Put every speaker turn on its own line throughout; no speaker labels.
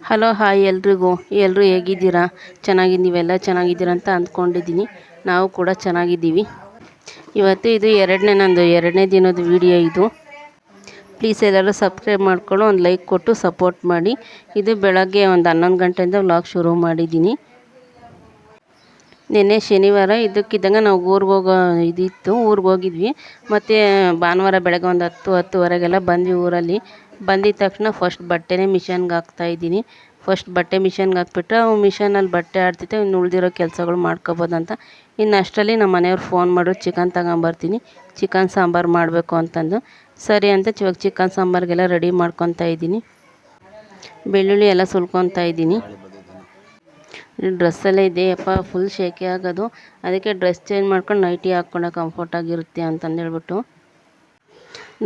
Hello hi ಎಲ್ರಿಗೂ. ಎಲ್ಲರೂ ಹೇಗಿದ್ದೀರಾ? ನೀವೆಲ್ಲ ಚೆನ್ನಾಗಿದ್ದೀರಾ ಅಂತ ಅಂದ್ಕೊಂಡಿದ್ದೀನಿ. ನಾವು ಕೂಡ ಚೆನ್ನಾಗಿದ್ದೀವಿ. ಇವತ್ತು ಇದು ನಂದು ಎರಡನೇ ದಿನದ ವಿಡಿಯೋ ಇದು. ಪ್ಲೀಸ್ ಎಲ್ಲರೂ ಸಬ್ಸ್ಕ್ರೈಬ್ ಮಾಡ್ಕೊಂಡು ಒಂದು ಲೈಕ್ ಕೊಟ್ಟು ಸಪೋರ್ಟ್ ಮಾಡಿ. ಇದು ಬೆಳಗ್ಗೆ ಒಂದು 11 ಗಂಟೆಯಿಂದ ವ್ಲಾಗ್ ಶುರು ಮಾಡಿದ್ದೀನಿ. ನಿನ್ನೆ ಶನಿವಾರ ಇದ್ದಕ್ಕಿದ್ದಂಗೆ ನಾವು ಊರಿಗೆ ಹೋಗಿದ್ವಿ. ಮತ್ತು ಭಾನುವಾರ ಬೆಳಗ್ಗೆ ಒಂದು 10-10:30 ಬಂದ್ವಿ ಊರಲ್ಲಿ. ಬಂದಿದ್ದ ತಕ್ಷಣ ಫಸ್ಟ್ ಬಟ್ಟೆನೇ ಮಿಷನ್ಗೆ ಹಾಕ್ತಾಯಿದ್ದೀನಿ. ಫಸ್ಟ್ ಬಟ್ಟೆ ಮಿಷನ್ಗೆ ಹಾಕ್ಬಿಟ್ರೆ ಅವು ಮಿಷನಲ್ಲಿ ಬಟ್ಟೆ ಆಡ್ತಿದ್ದೆ, ಇನ್ನು ಉಳಿದಿರೋ ಕೆಲಸಗಳು ಮಾಡ್ಕೊಬೋದಂತ. ಇನ್ನು ಅಷ್ಟರಲ್ಲಿ ನಮ್ಮ ಮನೆಯವ್ರು ಫೋನ್ ಮಾಡಿದ್ರು, ಚಿಕನ್ ತಗೊಂಬರ್ತೀನಿ, ಚಿಕನ್ ಸಾಂಬಾರು ಮಾಡಬೇಕು ಅಂತಂದು. ಸರಿ ಅಂತ ಇವಾಗ ಚಿಕನ್ ಸಾಂಬಾರಿಗೆಲ್ಲ ರೆಡಿ ಮಾಡ್ಕೊತಾ ಇದ್ದೀನಿ. ಬೆಳ್ಳುಳ್ಳಿ ಎಲ್ಲ ಸುಲ್ಕೊತಾ ಇದ್ದೀನಿ. ಡ್ರೆಸ್ಸಲ್ಲೇ ಇದೆಯಪ್ಪ, ಫುಲ್ ಶೆಕೆ ಆಗೋದು. ಅದಕ್ಕೆ ಡ್ರೆಸ್ ಚೇಂಜ್ ಮಾಡ್ಕೊಂಡು ನೈಟಿ ಹಾಕ್ಕೊಂಡೆ ಕಂಫರ್ಟಾಗಿರುತ್ತೆ ಅಂತಂದೇಳ್ಬಿಟ್ಟು.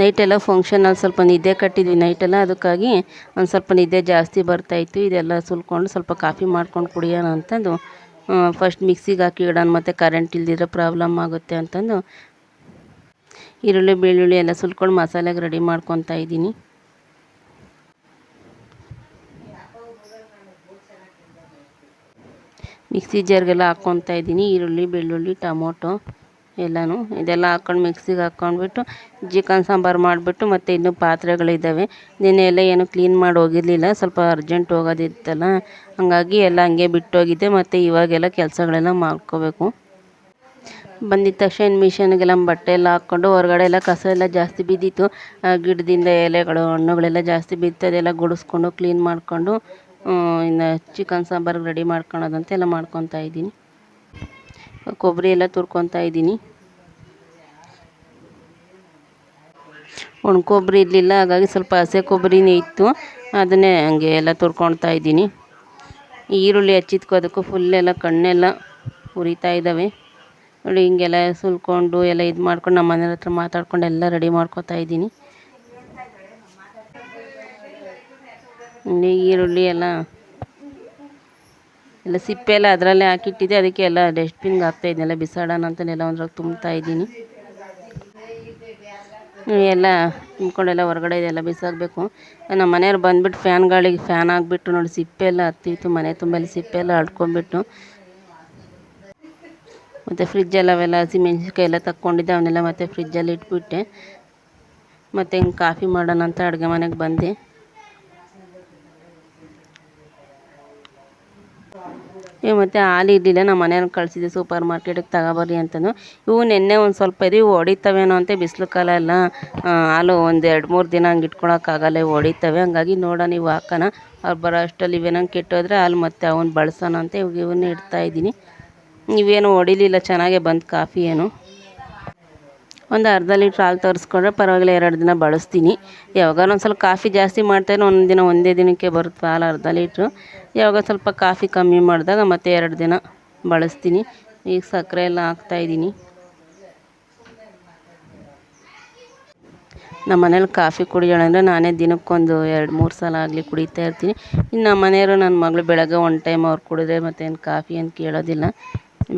ನೈಟೆಲ್ಲ ಫಂಕ್ಷನಲ್ಲಿ ಸ್ವಲ್ಪ ನಿದ್ದೆ ಕಟ್ಟಿದ್ವಿ ನೈಟೆಲ್ಲ, ಅದಕ್ಕಾಗಿ ಒಂದು ಸ್ವಲ್ಪ ನಿದ್ದೆ ಜಾಸ್ತಿ ಬರ್ತಾಯಿತ್ತು. ಇದೆಲ್ಲ ಸುಲ್ಕೊಂಡು ಸ್ವಲ್ಪ ಕಾಫಿ ಮಾಡ್ಕೊಂಡು ಕುಡಿಯೋಣ ಅಂತಂದು ಫಸ್ಟ್ ಮಿಕ್ಸಿಗೆ ಹಾಕಿ ಇಡೋಣ, ಮತ್ತು ಕರೆಂಟ್ ಇಲ್ದಿದ್ರೆ ಪ್ರಾಬ್ಲಮ್ ಆಗುತ್ತೆ ಅಂತಂದು ಈರುಳ್ಳಿ ಬೆಳ್ಳುಳ್ಳಿ ಎಲ್ಲ ಸುಲ್ಕೊಂಡು ಮಸಾಲೆಗೆ ರೆಡಿ ಮಾಡ್ಕೊತಾ ಇದ್ದೀನಿ. ಮಿಕ್ಸಿ ಜಾರ್ಗೆಲ್ಲ ಹಾಕ್ಕೊತಾ ಇದ್ದೀನಿ ಈರುಳ್ಳಿ ಬೆಳ್ಳುಳ್ಳಿ ಟೊಮೊಟೊ ಎಲ್ಲನೂ. ಇದೆಲ್ಲ ಹಾಕ್ಕೊಂಡು ಮಿಕ್ಸಿಗೆ ಹಾಕ್ಕೊಂಡ್ಬಿಟ್ಟು ಚಿಕನ್ ಸಾಂಬಾರು ಮಾಡಿಬಿಟ್ಟು, ಮತ್ತು ಇನ್ನೂ ಪಾತ್ರೆಗಳಿದ್ದಾವೆ. ನಿನ್ನೆ ಎಲ್ಲ ಏನು ಕ್ಲೀನ್ ಮಾಡಿ ಹೋಗಿರಲಿಲ್ಲ, ಸ್ವಲ್ಪ ಅರ್ಜೆಂಟ್ ಹೋಗೋದಿತ್ತಲ್ಲ, ಹಾಗಾಗಿ ಎಲ್ಲ ಹಂಗೆ ಬಿಟ್ಟೋಗಿದ್ದೆ. ಮತ್ತು ಇವಾಗೆಲ್ಲ ಕೆಲಸಗಳೆಲ್ಲ ಮಾಡ್ಕೋಬೇಕು. ಬಂದಿದ್ದ ತಕ್ಷಣ ಮಿಷನ್ಗೆಲ್ಲ ಬಟ್ಟೆ ಎಲ್ಲ ಹಾಕ್ಕೊಂಡು ಹೊರಗಡೆ ಎಲ್ಲ ಕಸ ಎಲ್ಲ ಜಾಸ್ತಿ ಬಿದ್ದಿತ್ತು. ಗಿಡದಿಂದ ಎಲೆಗಳು ಹಣ್ಣುಗಳೆಲ್ಲ ಜಾಸ್ತಿ ಬಿತ್ತು, ಅದೆಲ್ಲ ಗುಡಿಸ್ಕೊಂಡು ಕ್ಲೀನ್ ಮಾಡಿಕೊಂಡು ಇನ್ನು ಚಿಕನ್ ಸಾಂಬಾರಿಗೆ ರೆಡಿ ಮಾಡ್ಕೊಳೋದಂತ ಎಲ್ಲ ಮಾಡ್ಕೊತಾ ಇದ್ದೀನಿ. ಕೊಬ್ಬರಿ ಎಲ್ಲ ತುರ್ಕೊತಾ ಇದ್ದೀನಿ. ಒಣ ಕೊಬ್ಬರಿ ಇರಲಿಲ್ಲ, ಹಾಗಾಗಿ ಸ್ವಲ್ಪ ಹಸೆ ಕೊಬ್ಬರಿನೇ ಇತ್ತು, ಅದನ್ನೇ ಹಂಗೆ ಎಲ್ಲ ತುರ್ಕೊತಾ ಇದ್ದೀನಿ. ಈರುಳ್ಳಿ ಹಚ್ಚಿದ್ಕೋದಕ್ಕೂ ಫುಲ್ಲೆಲ್ಲ ಕಣ್ಣೆಲ್ಲ ಉರಿತಾ ಇದ್ದಾವೆ ನೋಡಿ. ಹಿಂಗೆಲ್ಲ ಸುಲ್ಕೊಂಡು ಎಲ್ಲ ಇದು ಮಾಡ್ಕೊಂಡು ನಮ್ಮ ಮನೆಯವ್ರ ಹತ್ರ ಮಾತಾಡ್ಕೊಂಡು ಎಲ್ಲ ರೆಡಿ ಮಾಡ್ಕೊತಾ ಇದ್ದೀನಿ. ಈರುಳ್ಳಿ ಎಲ್ಲ ಸಿಪ್ಪೆ ಎಲ್ಲ ಅದರಲ್ಲೇ ಹಾಕಿಟ್ಟಿದ್ದೆ, ಅದಕ್ಕೆ ಎಲ್ಲ ಡಸ್ಟ್ಬಿನ್ಗೆ ಹಾಕ್ತಾಯಿದ್ನೆಲ್ಲ ಬಿಸಾಡೋಣ ಅಂತಲೇ ಒಂದ್ರಾಗ ತುಂಬ್ತಾ ಇದ್ದೀನಿ. ಎಲ್ಲ ತುಂಬ್ಕೊಂಡೆಲ್ಲ ಹೊರಗಡೆ ಇದೆಲ್ಲ ಬಿಸಾಕಬೇಕು. ನಮ್ಮ ಮನೆಯವ್ರು ಬಂದುಬಿಟ್ಟು ಫ್ಯಾನ್ ಆಗಿಬಿಟ್ಟು ನೋಡಿ, ಸಿಪ್ಪೆ ಎಲ್ಲ ಹತ್ತಿತ್ತು ಮನೆ ತುಂಬಲ್ಲಿ, ಸಿಪ್ಪೆ ಎಲ್ಲ ಹರ್ಡ್ಕೊಂಡ್ಬಿಟ್ಟು. ಮತ್ತು ಫ್ರಿಜ್ಜಲ್ಲಿ ಅವೆಲ್ಲ ಹಸಿಮೆಣ್ಸಿನ್ಕಾಯಿ ಎಲ್ಲ ತಕ್ಕೊಂಡಿದ್ದೆ, ಅವನ್ನೆಲ್ಲ ಮತ್ತು ಫ್ರಿಜ್ಜಲ್ಲಿ ಇಟ್ಬಿಟ್ಟೆ. ಮತ್ತು ಹಿಂಗೆ ಕಾಫಿ ಮಾಡೋಣ ಅಂತ ಅಡುಗೆ ಮನೆಗೆ ಬಂದೆ. ಮತ್ತು ಹಾಲು ಇರಲಿಲ್ಲ, ನಮ್ಮ ಮನೆಯವ್ರನ್ನ ಕಳಿಸಿದ್ದೆ ಸೂಪರ್ ಮಾರ್ಕೆಟಿಗೆ ತಗೊಬರ್ರಿ ಅಂತಂದು. ಇವು ನೆನ್ನೆ ಒಂದು ಸ್ವಲ್ಪ ಇವು ಹೊಡಿತವೇನೋ ಅಂತ, ಬಿಸಿಲು ಕಾಲ ಎಲ್ಲ ಹಾಲು ಒಂದು 2-3 ದಿನ ಹಂಗೆ ಇಟ್ಕೊಳಕ್ಕಾಗಲ್ಲ, ಇವು ಹೊಡಿತವೆ. ಹಂಗಾಗಿ ನೋಡೋಣ ಇವು ಹಾಕೋಣ, ಅವ್ರು ಬರೋ ಅಷ್ಟರಲ್ಲಿ ಇವೇನಂಗೆ ಕೆಟ್ಟೋದ್ರೆ ಹಾಲು ಮತ್ತೆ ಅವನ್ನ ಬಳಸೋಣ ಅಂತ ಇವನ್ನೇ ಇಡ್ತಾಯಿದ್ದೀನಿ. ಇವೇನು ಹೊಡಿಲಿಲ್ಲ, ಚೆನ್ನಾಗೇ ಬಂತು ಕಾಫಿ. ಏನು ಒಂದು ಅರ್ಧ ಲೀಟ್ರ್ ಹಾಲು ತರಿಸ್ಕೊಂಡ್ರೆ ಪರವಾಗಿಲ್ಲ, 2 ದಿನ ಬಳಸ್ತೀನಿ. ಯಾವಾಗ ಒಂದ್ಸಲ ಕಾಫಿ ಜಾಸ್ತಿ ಮಾಡ್ತಾಯಿದ್ರೆ ಒಂದೇ ದಿನಕ್ಕೆ ಬರುತ್ತೆ ಹಾಲು ಅರ್ಧ ಲೀಟ್ರು. ಯಾವಾಗ ಸ್ವಲ್ಪ ಕಾಫಿ ಕಮ್ಮಿ ಮಾಡಿದಾಗ ಮತ್ತೆ 2 ದಿನ ಬಳಸ್ತೀನಿ. ಈಗ ಸಕ್ಕರೆ ಎಲ್ಲ ಹಾಕ್ತಾಯಿದ್ದೀನಿ. ನಮ್ಮ ಮನೇಲಿ ಕಾಫಿ ಕುಡಿಯೋಣ ಅಂದರೆ ನಾನೇ ದಿನಕ್ಕೊಂದು 2-3 ಸಲ ಆಗಲಿ ಕುಡಿತಾ ಇರ್ತೀನಿ. ಇನ್ನು ನಮ್ಮ ಮನೆಯವರು ನನ್ನ ಮಗಳು ಬೆಳಗ್ಗೆ 1 ಟೈಮ್ ಅವ್ರು ಕುಡಿದ್ರೆ ಮತ್ತೇನು ಕಾಫಿ ಏನು ಕೇಳೋದಿಲ್ಲ.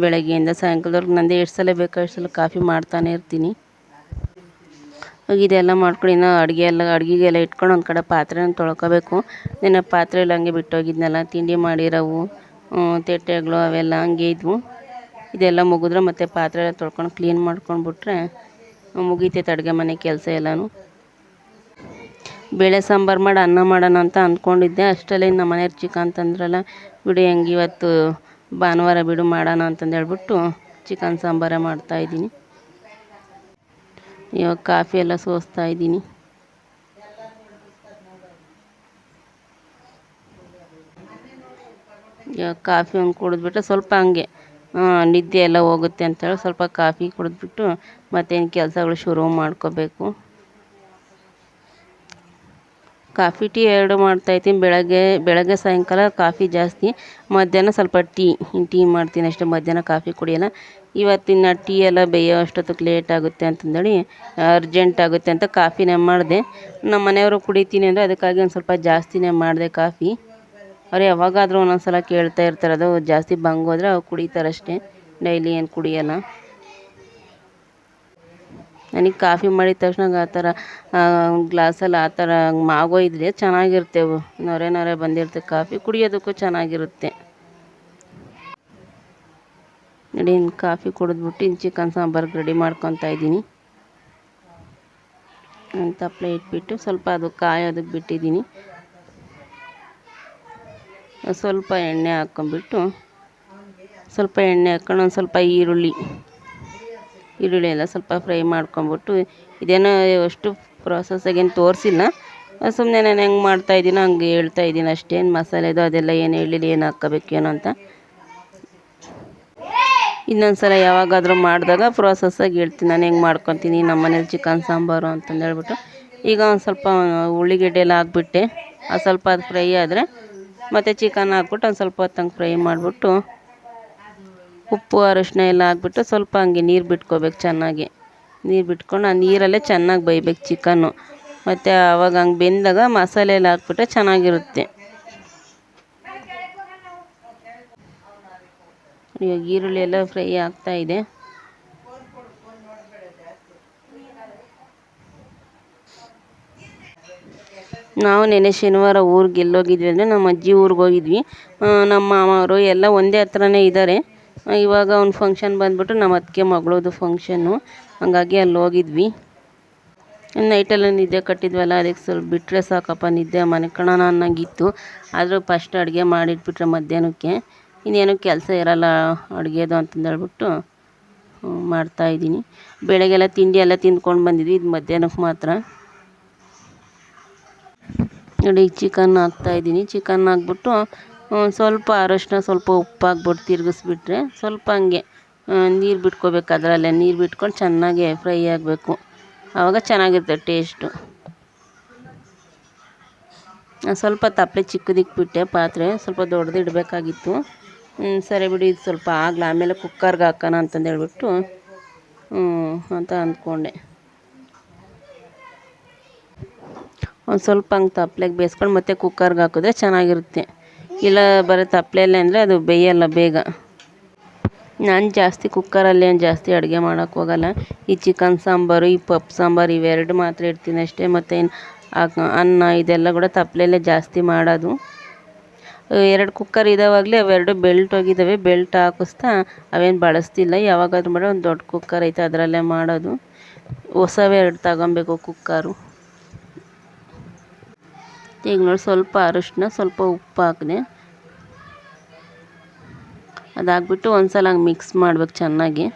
ಬೆಳಗ್ಗೆಯಿಂದ ಸಾಯಂಕಾಲದವರೆಗೂ ನಂದೇ ಎಷ್ಟು ಸಲ ಬೇಕೋ ಅಷ್ಟು ಸಲ ಕಾಫಿ ಮಾಡ್ತಾನೆ ಇರ್ತೀನಿ. ಇದೆಲ್ಲ ಮಾಡ್ಕೊಂಡು ಇನ್ನೂ ಅಡುಗೆಗೆಲ್ಲ ಇಟ್ಕೊಂಡು ಒಂದು ಕಡೆ ಪಾತ್ರೆನ ತೊಳ್ಕೊಬೇಕು. ನಿನ್ನೆ ಪಾತ್ರೆ ಎಲ್ಲ ಹಂಗೆ ಬಿಟ್ಟೋಗಿದ್ನಲ್ಲ, ತಿಂಡಿ ಮಾಡಿರೋವು ತಟ್ಟೆಗಳು ಅವೆಲ್ಲ ಹಂಗೆ ಇದ್ವು. ಇದೆಲ್ಲ ಮುಗಿದ್ರೆ ಮತ್ತು ಪಾತ್ರೆ ಎಲ್ಲ ತೊಳ್ಕೊಂಡು ಕ್ಲೀನ್ ಮಾಡ್ಕೊಂಡ್ಬಿಟ್ರೆ ಮುಗೀತೈತೆ ಅಡುಗೆ ಮನೆ ಕೆಲಸ ಎಲ್ಲನೂ. ಬೇಳೆ ಸಾಂಬಾರು ಮಾಡಿ ಅನ್ನ ಮಾಡೋಣ ಅಂತ ಅಂದ್ಕೊಂಡಿದ್ದೆ, ಅಷ್ಟರಲ್ಲಿ ನಮ್ಮ ಮನೆಯವ್ರು ಚಿಕನ್ ತಂದ್ರಲ್ಲ, ಬಿಡು ಹೆಂಗೆ ಇವತ್ತು ಭಾನುವಾರ ಬಿಡು ಮಾಡೋಣ ಅಂತಂದೇಳ್ಬಿಟ್ಟು ಚಿಕನ್ ಸಾಂಬಾರೇ ಮಾಡ್ತಾಯಿದ್ದೀನಿ. ಇವಾಗ ಕಾಫಿ ಎಲ್ಲ ಸೋಸ್ತಾ ಇದ್ದೀನಿ. ಇವಾಗ ಕಾಫಿ ಒಂದು ಕುಡಿದ್ಬಿಟ್ಟು ಸ್ವಲ್ಪ ಹಂಗೆ ನಿದ್ದೆ ಎಲ್ಲ ಹೋಗುತ್ತೆ ಅಂತೇಳಿ ಸ್ವಲ್ಪ ಕಾಫಿ ಕುಡಿದ್ಬಿಟ್ಟು ಮತ್ತೇನು ಕೆಲಸಗಳು ಶುರು ಮಾಡ್ಕೋಬೇಕು. ಕಾಫಿ ಟೀ 2 ಮಾಡ್ತಾಯಿದ್ದೀನಿ. ಬೆಳಗ್ಗೆ ಸಾಯಂಕಾಲ ಕಾಫಿ ಜಾಸ್ತಿ, ಮಧ್ಯಾಹ್ನ ಸ್ವಲ್ಪ ಟೀ ಮಾಡ್ತೀನಿ ಅಷ್ಟೇ. ಮಧ್ಯಾಹ್ನ ಕಾಫಿ ಕುಡಿಯೋಲ್ಲ. ಇವತ್ತಿನ ಟೀ ಎಲ್ಲ ಬೇಯೋ ಅಷ್ಟೊತ್ತಿಗೆ ಲೇಟ್ ಆಗುತ್ತೆ ಅಂತಂದೇಳಿ ಅರ್ಜೆಂಟ್ ಆಗುತ್ತೆ ಅಂತ ಕಾಫಿನೇ ಮಾಡಿದೆ. ನಮ್ಮ ಮನೆಯವರು ಕುಡಿತೀನಿ ಅಂದರೆ ಅದಕ್ಕಾಗಿ ಒಂದು ಸ್ವಲ್ಪ ಜಾಸ್ತಿನೇ ಮಾಡಿದೆ ಕಾಫಿ. ಅವ್ರು ಯಾವಾಗಾದರೂ ಒಂದೊಂದು ಸಲ ಕೇಳ್ತಾ ಇರ್ತಾರೆ, ಅದು ಜಾಸ್ತಿ ಬಂಗೋದ್ರೆ ಅವ್ರು ಕುಡಿತಾರಷ್ಟೇ, ಡೈಲಿ ಏನು ಕುಡಿಯೋಲ್ಲ. ನನಗೆ ಕಾಫಿ ಮಾಡಿದ ತಕ್ಷಣ ಆ ಥರ ಗ್ಲಾಸಲ್ಲಿ ಆ ಥರ ಆಗೋಯಿದ್ರೆ ಚೆನ್ನಾಗಿರುತ್ತೆ. ನೊರೆ ನೊರೆ ಬಂದಿರುತ್ತೆ, ಕಾಫಿ ಕುಡಿಯೋದಕ್ಕೂ ಚೆನ್ನಾಗಿರುತ್ತೆ. ನೋಡಿ, ಇನ್ನು ಕಾಫಿ ಕುಡಿದ್ಬಿಟ್ಟು ಇನ್ನು ಚಿಕನ್ ಸಾಂಬಾರ್ಗೆ ರೆಡಿ ಮಾಡ್ಕೊತಾ ಇದ್ದೀನಿ. ತಪ್ಪಲೆ ಇಟ್ಬಿಟ್ಟು ಸ್ವಲ್ಪ ಅದು ಕಾಯೋದಕ್ಕೆ ಬಿಟ್ಟಿದ್ದೀನಿ. ಸ್ವಲ್ಪ ಎಣ್ಣೆ ಹಾಕ್ಕೊಂಬಿಟ್ಟು ಸ್ವಲ್ಪ ಎಣ್ಣೆ ಹಾಕ್ಕೊಂಡು ಒಂದು ಸ್ವಲ್ಪ ಈರುಳ್ಳಿ ಎಲ್ಲ ಸ್ವಲ್ಪ ಫ್ರೈ ಮಾಡ್ಕೊಂಬಿಟ್ಟು, ಇದೇನೋ ಅಷ್ಟು ಪ್ರಾಸೆಸ್ಸಾಗೇನು ತೋರಿಸಿಲ್ಲ, ಸುಮ್ಮನೆ ನಾನು ಹೆಂಗೆ ಮಾಡ್ತಾಯಿದ್ದೀನೋ ಹಂಗೆ ಹೇಳ್ತಾಯಿದ್ದೀನಿ ಅಷ್ಟೇನು ಮಸಾಲೆದು ಅದೆಲ್ಲ ಏನು ಹೇಳಿಲ್ಲ, ಏನು ಹಾಕ್ಕೋಬೇಕೇನೋ ಅಂತ. ಇನ್ನೊಂದು ಸಲ ಯಾವಾಗಾದರೂ ಮಾಡಿದಾಗ ಪ್ರೋಸೆಸ್ಸಾಗಿ ಹೇಳ್ತೀನಿ, ನಾನು ಹೆಂಗೆ ಮಾಡ್ಕೊತೀನಿ ನಮ್ಮ ಮನೇಲಿ ಚಿಕನ್ ಸಾಂಬಾರು ಅಂತಂದು ಹೇಳ್ಬಿಟ್ಟು. ಈಗ ಒಂದು ಸ್ವಲ್ಪ ಉಳ್ಳಿಗಡ್ಡೆ ಎಲ್ಲ ಹಾಕ್ಬಿಟ್ಟೆ, ಅದು ಸ್ವಲ್ಪ ಅದು ಫ್ರೈ ಆದರೆ ಮತ್ತು ಚಿಕನ್ ಹಾಕ್ಬಿಟ್ಟು ಒಂದು ಸ್ವಲ್ಪ ಹೊತ್ತಂಗೆ ಫ್ರೈ ಮಾಡಿಬಿಟ್ಟು ಉಪ್ಪು ಅರಶಿನ ಎಲ್ಲ ಹಾಕ್ಬಿಟ್ಟು ಸ್ವಲ್ಪ ಹಂಗೆ ನೀರು ಬಿಟ್ಕೋಬೇಕು. ಚೆನ್ನಾಗಿ ನೀರು ಬಿಟ್ಕೊಂಡು ಆ ನೀರಲ್ಲೇ ಚೆನ್ನಾಗಿ ಬೇಯಬೇಕು ಚಿಕನ್ನು. ಮತ್ತು ಆವಾಗ ಹಂಗೆ ಬೆಂದಾಗ ಮಸಾಲೆ ಎಲ್ಲ ಹಾಕ್ಬಿಟ್ರೆ ಚೆನ್ನಾಗಿರುತ್ತೆ. ಇವಾಗ ಈರುಳ್ಳಿ ಎಲ್ಲ ಫ್ರೈ ಆಗ್ತಾಯಿದೆ. ನಾವು ನೆನ್ನೆ ಶನಿವಾರ ಊರಿಗೆ ಎಲ್ಲೋಗಿದ್ವಿ ಅಂದರೆ ನಮ್ಮ ಅಜ್ಜಿ ಊರಿಗೆ ಹೋಗಿದ್ವಿ. ನಮ್ಮ ಮಾಮವರು ಎಲ್ಲ ಒಂದೇ ಹತ್ರನೇ ಇದ್ದಾರೆ. ಇವಾಗ ಒಂದು ಫಂಕ್ಷನ್ ಬಂದ್ಬಿಟ್ಟು ನಮ್ಮ ಅತ್ತಿಗೆ ಮಗಳದು ಫಂಕ್ಷನ್ನು, ಹಂಗಾಗಿ ಅಲ್ಲಿ ಹೋಗಿದ್ವಿ. ನೈಟೆಲ್ಲ ನಿದ್ದೆ ಕಟ್ಟಿದ್ವಲ್ಲ, ಅದಕ್ಕೆ ಸ್ವಲ್ಪ ಬಿಟ್ಟರೆ ಸಾಕಪ್ಪ ನಿದ್ದೆ ಮಲ್ಕೊಳ್ಳೋಣ ಅನ್ನಂಗಿತ್ತು. ಆದರೂ ಫಸ್ಟ್ ಅಡುಗೆ ಮಾಡಿಟ್ಬಿಟ್ರೆ ಮಧ್ಯಾಹ್ನಕ್ಕೆ ಇನ್ನೇನು ಕೆಲಸ ಇರಲ್ಲ ಅಡುಗೆದು ಅಂತಂದೇಳ್ಬಿಟ್ಟು ಮಾಡ್ತಾಯಿದ್ದೀನಿ. ಬೆಳಗ್ಗೆಲ್ಲ ತಿಂಡಿ ಎಲ್ಲ ತಿಂದ್ಕೊಂಡು ಬಂದಿದ್ವಿ, ಇದು ಮಧ್ಯಾಹ್ನಕ್ಕೆ ಮಾತ್ರ. ನೋಡಿ, ಚಿಕನ್ ಹಾಕ್ತಾಯಿದ್ದೀನಿ. ಚಿಕನ್ ಹಾಕ್ಬಿಟ್ಟು ಸ್ವಲ್ಪ ಅರಶಿನ ಸ್ವಲ್ಪ ಉಪ್ಪು ಹಾಕ್ಬಿಟ್ಟು ತಿರುಗಿಸ್ಬಿಟ್ರೆ ಸ್ವಲ್ಪ ಹಂಗೆ ನೀರು ಬಿಟ್ಕೋಬೇಕು. ಅದರಲ್ಲೇ ನೀರು ಬಿಟ್ಕೊಂಡು ಚೆನ್ನಾಗಿ ಫ್ರೈ ಆಗಬೇಕು, ಆವಾಗ ಚೆನ್ನಾಗಿರುತ್ತೆ ಟೇಸ್ಟು. ಸ್ವಲ್ಪ ತಪ್ಪಲೆ ಚಿಕ್ಕದಿಕ್ಬಿಟ್ಟೆ, ಪಾತ್ರೆ ಸ್ವಲ್ಪ ದೊಡ್ಡದು ಇಡಬೇಕಾಗಿತ್ತು. ಸರಿ ಬಿಡಿ, ಇದು ಸ್ವಲ್ಪ ಆಗಲಿ ಆಮೇಲೆ ಕುಕ್ಕರ್ಗೆ ಹಾಕೋಣ ಅಂತಂದೇಳ್ಬಿಟ್ಟು ಅಂತ ಅಂದ್ಕೊಂಡೆ. ಒಂದು ಸ್ವಲ್ಪ ಹಂಗೆ ತಪ್ಪಲೆಗೆ ಬೇಯಿಸ್ಕೊಂಡು ಮತ್ತೆ ಕುಕ್ಕರ್ಗೆ ಹಾಕಿದ್ರೆ ಚೆನ್ನಾಗಿರುತ್ತೆ. ಇಲ್ಲ ಬರೀ ತಪ್ಪಲೆಯಲ್ಲೇ ಅಂದರೆ ಅದು ಬೇಯಲ್ಲ ಬೇಗ. ನಾನು ಜಾಸ್ತಿ ಕುಕ್ಕರಲ್ಲೇನು ಜಾಸ್ತಿ ಅಡುಗೆ ಮಾಡೋಕ್ಕೆ ಹೋಗಲ್ಲ. ಈ ಚಿಕನ್ ಸಾಂಬಾರು, ಈ ಪಪ್ಪು ಸಾಂಬಾರು ಇವೆರಡು ಮಾತ್ರ ಇಡ್ತೀನಿ ಅಷ್ಟೇ. ಮತ್ತು ಅನ್ನ ಇದೆಲ್ಲ ಕೂಡ ತಪ್ಪಲೆಯಲ್ಲೇ ಜಾಸ್ತಿ ಮಾಡೋದು. 2 ಕುಕ್ಕರ್ ಇದ್ದಾವಾಗಲೇ ಅವೆರಡು ಬೆಲ್ಟ್ ಹೋಗಿದ್ದಾವೆ, ಬೆಲ್ಟ್ ಹಾಕಿಸ್ತಾ ಅವೇನು ಬಳಸ್ತಿಲ್ಲ. ಯಾವಾಗಾದ್ರೂ ಮಾಡೋ ಒಂದು ದೊಡ್ಡ ಕುಕ್ಕರ್ ಐತೆ, ಅದರಲ್ಲೇ ಮಾಡೋದು. ಹೊಸವೇ 2 ತಗೊಬೇಕು ಕುಕ್ಕರು. ಈಗ ನೋಡಿ, ಸ್ವಲ್ಪ ಅರಶಿನ ಸ್ವಲ್ಪ ಉಪ್ಪು ಹಾಕಿದೆ. ಅದಾಕ್ಬಿಟ್ಟು ಒಂದು ಸಲ ಹಂಗೆ ಮಿಕ್ಸ್ ಮಾಡ್ಬೇಕು ಚೆನ್ನಾಗಿ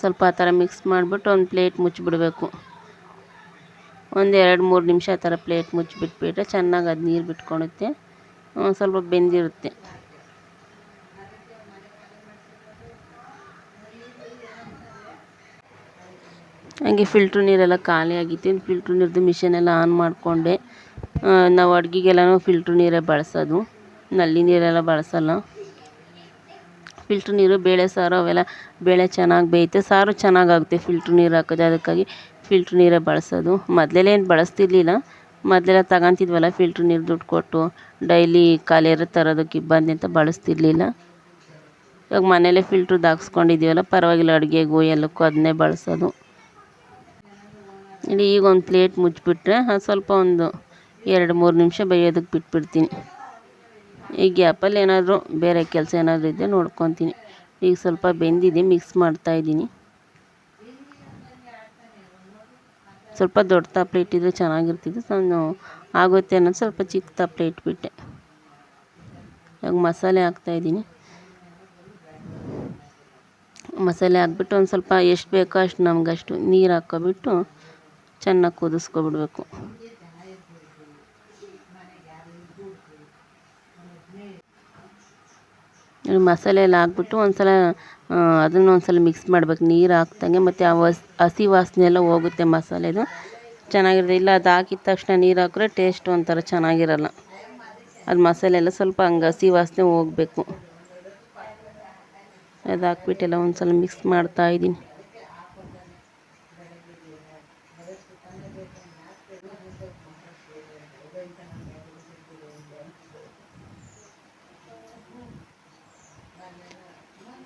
ಸ್ವಲ್ಪ ಆ ಥರ ಮಿಕ್ಸ್ ಮಾಡಿಬಿಟ್ಟು ಒಂದು ಪ್ಲೇಟ್ ಮುಚ್ಚಿಬಿಡ್ಬೇಕು. ಒಂದು 2-3 ನಿಮಿಷ ಆ ಥರ ಪ್ಲೇಟ್ ಮುಚ್ಚಿಬಿಟ್ಬಿಟ್ರೆ ಚೆನ್ನಾಗಿ ಅದು ನೀರು ಬಿಟ್ಕೊಳುತ್ತೆ, ಸ್ವಲ್ಪ ಬೆಂದಿರುತ್ತೆ. ಹಂಗೆ ಫಿಲ್ಟ್ರ್ ನೀರೆಲ್ಲ ಖಾಲಿ ಆಗಿತ್ತು. ಫಿಲ್ಟ್ರ್ ನೀರ್ದು ಮಿಷಿನೆಲ್ಲ ಆನ್ ಮಾಡಿಕೊಂಡೆ. ನಾವು ಅಡುಗೆಗೆಲ್ಲನೂ ಫಿಲ್ಟ್ರ್ ನೀರೇ ಬಳಸೋದು, ನಲ್ಲಿ ನೀರೆಲ್ಲ ಬಳಸಲ್ಲ. ಫಿಲ್ಟ್ರ್ ನೀರು ಬೇಳೆ ಸಾರು ಅವೆಲ್ಲ ಬೇಳೆ ಚೆನ್ನಾಗಿ ಬೇಯುತ್ತೆ, ಸಾರು ಚೆನ್ನಾಗಾಗುತ್ತೆ ಫಿಲ್ಟ್ರ್ ನೀರು ಹಾಕಿದ್ರೆ. ಅದಕ್ಕಾಗಿ ಫಿಲ್ಟ್ರ್ ನೀರೇ ಬಳಸೋದು. ಮೊದಲೆಲ್ಲ ಏನು ಬಳಸ್ತಿರ್ಲಿಲ್ಲ, ಮೊದಲೆಲ್ಲ ತಗೊತಿದ್ವಲ್ಲ ಫಿಲ್ಟ್ರ್ ನೀರು ದುಡ್ಡು ಕೊಟ್ಟು, ಡೈಲಿ ಖಾಲಿಯಾದ್ರೆ ತರೋದಕ್ಕೆ ಇಬ್ಬಂದಿ ಅಂತ ಬಳಸ್ತಿರ್ಲಿಲ್ಲ. ಇವಾಗ ಮನೇಲೇ ಫಿಲ್ಟ್ರದ್ದು ಹಾಕ್ಸ್ಕೊಂಡಿದ್ದೀವಲ್ಲ, ಪರವಾಗಿಲ್ಲ, ಅಡುಗೆಗೂ ಎಲ್ಲಕ್ಕೂ ಅದನ್ನೇ ಬಳಸೋದು. ಇಲ್ಲಿ ಈಗ ಒಂದು ಪ್ಲೇಟ್ ಮುಚ್ಚಿಬಿಟ್ರೆ ಅದು ಸ್ವಲ್ಪ ಒಂದು 2-3 ನಿಮಿಷ ಬೇಯೋದಕ್ಕೆ ಬಿಟ್ಬಿಡ್ತೀನಿ. ಈ ಗ್ಯಾಪಲ್ಲಿ ಏನಾದರೂ ಬೇರೆ ಕೆಲಸ ಏನಾದರೂ ಇದ್ದರೆ ನೋಡ್ಕೊತೀನಿ. ಈಗ ಸ್ವಲ್ಪ ಬೆಂದಿದೆ, ಮಿಕ್ಸ್ ಮಾಡ್ತಾಯಿದ್ದೀನಿ. ಸ್ವಲ್ಪ ದೊಡ್ಡ ತಪ್ಪಲೆ ಇಟ್ಟಿದ್ರೆ ಚೆನ್ನಾಗಿರ್ತಿತ್ತು, ನಾನು ಆಗುತ್ತೆ ಅನ್ನೋದು ಸ್ವಲ್ಪ ಚಿಕ್ಕ ತಪ್ಪಲೆ ಇಟ್ಬಿಟ್ಟೆ. ಇವಾಗ ಮಸಾಲೆ ಹಾಕ್ತಾಯಿದ್ದೀನಿ. ಮಸಾಲೆ ಹಾಕ್ಬಿಟ್ಟು ಒಂದು ಸ್ವಲ್ಪ ಎಷ್ಟು ಬೇಕೋ ಅಷ್ಟು ನಮಗಷ್ಟು ನೀರು ಹಾಕ್ಕೊಬಿಟ್ಟು ಚೆನ್ನಾಗಿ ಕುದಿಸ್ಕೊಬಿಡ್ಬೇಕು. ಮಸಾಲೆ ಎಲ್ಲ ಹಾಕ್ಬಿಟ್ಟು ಒಂದು ಸಲ ಅದನ್ನು ಒಂದು ಸಲ ಮಿಕ್ಸ್ ಮಾಡ್ಬೇಕು ನೀರು ಹಾಕ್ದಂಗೆ. ಮತ್ತು ಆ ಹಸಿ ವಾಸನೆ ಎಲ್ಲ ಹೋಗುತ್ತೆ ಮಸಾಲೆದು, ಚೆನ್ನಾಗಿರುತ್ತೆ. ಇಲ್ಲ ಅದು ಹಾಕಿದ ತಕ್ಷಣ ನೀರು ಹಾಕಿದ್ರೆ ಟೇಸ್ಟ್ ಒಂಥರ ಚೆನ್ನಾಗಿರಲ್ಲ. ಅದು ಮಸಾಲೆ ಎಲ್ಲ ಸ್ವಲ್ಪ ಹಂಗೆ ಹಸಿ ವಾಸನೆ ಹೋಗಬೇಕು. ಅದು ಹಾಕ್ಬಿಟ್ಟೆಲ್ಲ ಒಂದು ಸಲ ಮಿಕ್ಸ್ ಮಾಡ್ತಾಯಿದ್ದೀನಿ.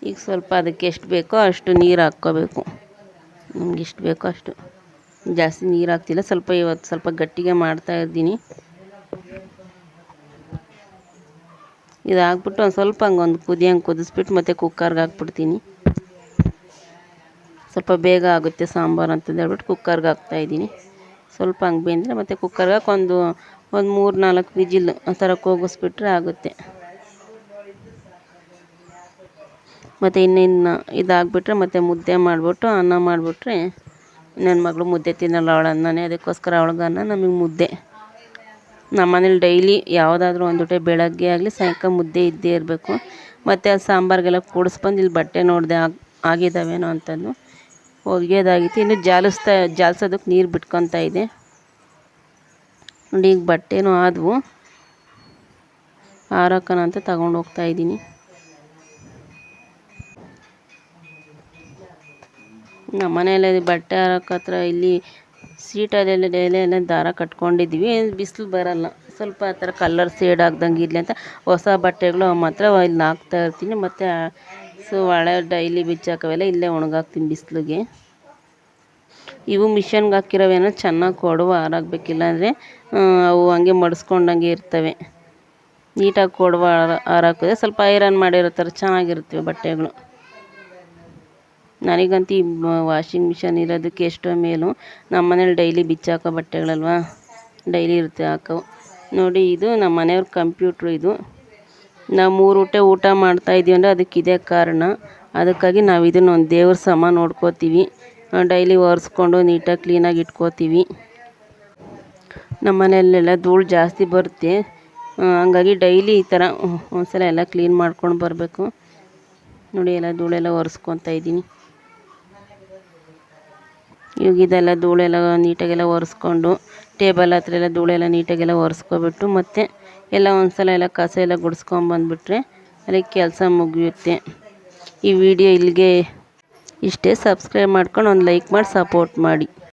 ಈಗ ಸ್ವಲ್ಪ ಅದಕ್ಕೆ ಎಷ್ಟು ಬೇಕೋ ಅಷ್ಟು ನೀರು ಹಾಕ್ಕೋಬೇಕು. ನಮ್ಗೆ ಎಷ್ಟು ಬೇಕೋ ಅಷ್ಟು, ಜಾಸ್ತಿ ನೀರು ಹಾಕ್ತಿಲ್ಲ. ಇವತ್ತು ಸ್ವಲ್ಪ ಗಟ್ಟಿಗೆ ಮಾಡ್ತಾಯಿದ್ದೀನಿ. ಇದು ಹಾಕ್ಬಿಟ್ಟು ಒಂದು ಸ್ವಲ್ಪ ಹಂಗೆ ಕುದಿಸ್ಬಿಟ್ಟು ಮತ್ತೆ ಕುಕ್ಕರ್ಗೆ ಹಾಕ್ಬಿಡ್ತೀನಿ. ಸ್ವಲ್ಪ ಬೇಗ ಆಗುತ್ತೆ ಸಾಂಬಾರು ಅಂತಂದು ಹೇಳ್ಬಿಟ್ಟು ಕುಕ್ಕರ್ಗೆ ಹಾಕ್ತಾಯಿದ್ದೀನಿ. ಸ್ವಲ್ಪ ಹಂಗೆ ಬೆಂದರೆ ಮತ್ತು ಕುಕ್ಕರ್ಗೆ ಹಾಕಿ ಒಂದು 3-4 ವಿಜಿಲ್ ಆ ಥರ ಕೂಗಿಸ್ಬಿಟ್ರೆ ಆಗುತ್ತೆ. ಮತ್ತು ಇನ್ನೇನು ಇದಾಗ್ಬಿಟ್ರೆ ಮತ್ತು ಮುದ್ದೆ ಮಾಡಿಬಿಟ್ಟು ಅನ್ನ ಮಾಡಿಬಿಟ್ರೆ, ನನ್ನ ಮಗಳು ಮುದ್ದೆ ತಿನ್ನಲ್ಲ, ಅವಳು ಅನ್ನನೇ, ಅದಕ್ಕೋಸ್ಕರ ಅವಳಿಗೆ ಅನ್ನ, ನಮಗೆ ಮುದ್ದೆ. ನಮ್ಮ ಮನೇಲಿ ಡೈಲಿ ಯಾವುದಾದ್ರೂ ಒಂದು ಊಟ ಬೆಳಗ್ಗೆ ಆಗಲಿ ಸಾಯಂಕಾಲ ಮುದ್ದೆ ಇದ್ದೇ ಇರಬೇಕು. ಮತ್ತು ಆ ಸಾಂಬಾರಿಗೆಲ್ಲ ಕೂಡಿಸ್ಬಂದು ಇಲ್ಲಿ ಬಟ್ಟೆ ನೋಡಿದೆ ಆಗಿದ್ದಾವೇನೋ ಅಂತಂದು ಒಗೆಯೋದಾಗಿತ್ತು. ಇನ್ನು ಜಾಲಿಸೋದಕ್ಕೆ ನೀರು ಬಿಟ್ಕೊತಾ ಇದೆ ನೋಡಿ. ಈಗ ಬಟ್ಟೆನೂ ಆದವು, ಆರೋಕನ ಅಂತ ತಗೊಂಡು ಹೋಗ್ತಾಯಿದ್ದೀನಿ. ನಮ್ಮ ಮನೆಯಲ್ಲಿ ಬಟ್ಟೆ ಹಾರಕ್ಕೆ ಹತ್ರ ಇಲ್ಲಿ ಸೀಟಲ್ಲೆಲ್ಲ ದಾರ ಕಟ್ಕೊಂಡಿದ್ವಿ. ಬಿಸಿಲು ಬರಲ್ಲ, ಸ್ವಲ್ಪ ಆ ಥರ ಕಲರ್ ಶೇಡ್ ಆಗ್ದಂಗೆ ಇರಲಿ ಅಂತ ಹೊಸ ಬಟ್ಟೆಗಳು ಮಾತ್ರ ಇಲ್ಲಿ ಹಾಕ್ತಾ ಇರ್ತೀನಿ. ಮತ್ತು ಹಳೆ ಡೈಲಿ ಬಿಚ್ಚಾಕವೆಲ್ಲ ಇಲ್ಲೇ ಒಣಗಾಕ್ತೀನಿ ಬಿಸಿಲಿಗೆ. ಇವು ಮಿಷನ್ಗೆ ಹಾಕಿರೋವೇನೋ ಚೆನ್ನಾಗಿ ಕೊಡುವ ಹಾರಾಗಬೇಕಿಲ್ಲ ಅಂದರೆ ಅವು ಹಂಗೆ ಮಡಿಸ್ಕೊಂಡಂಗೆ ಇರ್ತವೆ. ನೀಟಾಗಿ ಕೊಡುವ ಹಾರಾಕಿದ್ರೆ ಸ್ವಲ್ಪ ಐರನ್ ಮಾಡಿರೋ ಥರ ಚೆನ್ನಾಗಿರ್ತವೆ ಬಟ್ಟೆಗಳು. ನನಗಂತೂ ಈ ವಾಷಿಂಗ್ ಮಿಷನ್ ಇರೋದಕ್ಕೆ ಎಷ್ಟೋ ಮೇಲು. ನಮ್ಮ ಮನೇಲಿ ಡೈಲಿ ಬಿಚ್ಚಾಕೋ ಬಟ್ಟೆಗಳಲ್ವ, ಡೈಲಿ ಇರುತ್ತೆ ಹಾಕೋ. ನೋಡಿ, ಇದು ನಮ್ಮ ಮನೆಯವ್ರ ಕಂಪ್ಯೂಟ್ರು. ಇದು ನಾವು 3 ಊಟ ಮಾಡ್ತಾಯಿದ್ದೀವಿ ಅಂದರೆ ಅದಕ್ಕೆ ಇದೇ ಕಾರಣ. ಅದಕ್ಕಾಗಿ ನಾವು ಇದನ್ನು ಒಂದು ದೇವ್ರ ಸಮ ನೋಡ್ಕೋತೀವಿ. ಡೈಲಿ ಒರೆಸ್ಕೊಂಡು ನೀಟಾಗಿ ಕ್ಲೀನಾಗಿ ಇಟ್ಕೋತೀವಿ. ನಮ್ಮ ಮನೆಯಲ್ಲೆಲ್ಲ ಧೂಳು ಜಾಸ್ತಿ ಬರುತ್ತೆ, ಹಂಗಾಗಿ ಡೈಲಿ ಈ ಥರ ಒಂದ್ಸಲ ಎಲ್ಲ ಕ್ಲೀನ್ ಮಾಡ್ಕೊಂಡು ಬರಬೇಕು. ನೋಡಿ, ಎಲ್ಲ ಧೂಳೆಲ್ಲ ಒರೆಸ್ಕೊತಾ ಇದ್ದೀನಿ. ಇವಾಗ ಇದೆಲ್ಲ ಧೂಳೆಲ್ಲ ನೀಟಾಗೆಲ್ಲ ಒರೆಸ್ಕೊಂಡು ಟೇಬಲ್ ಹತ್ರ ಎಲ್ಲ ಧೂಳೆಲ್ಲ ನೀಟಾಗೆಲ್ಲ ಒರೆಸ್ಕೊಬಿಟ್ಟು ಮತ್ತು ಎಲ್ಲ ಒಂದ್ಸಲ ಎಲ್ಲ ಕಸ ಎಲ್ಲ ಗುಡಿಸ್ಕೊಂಬಂದ್ಬಿಟ್ರೆ ಅದಕ್ಕೆ ಕೆಲಸ ಮುಗಿಯುತ್ತೆ. ಈ ವಿಡಿಯೋ ಇಲ್ಲಿಗೆ ಇಷ್ಟೇ. ಸಬ್ಸ್ಕ್ರೈಬ್ ಮಾಡ್ಕೊಂಡು ಒಂದು ಲೈಕ್ ಮಾಡಿ ಸಪೋರ್ಟ್ ಮಾಡಿ.